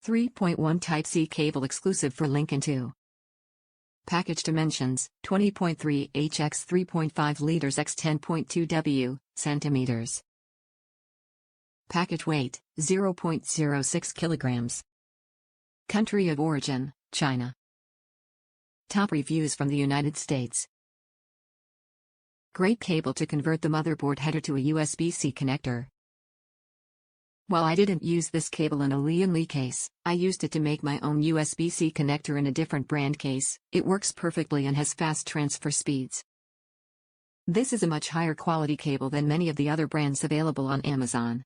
3.1 Type-C cable exclusive for LAN2. Package dimensions, 20.3 h x 3.5 liters x 10.2 w, centimeters. Package weight, 0.06 kilograms. Country of origin, China. Top reviews from the United States. Great cable to convert the motherboard header to a USB-C connector. While I didn't use this cable in a Lian case, I used it to make my own USB-C connector in a different brand case. It works perfectly and has fast transfer speeds. This is a much higher quality cable than many of the other brands available on Amazon.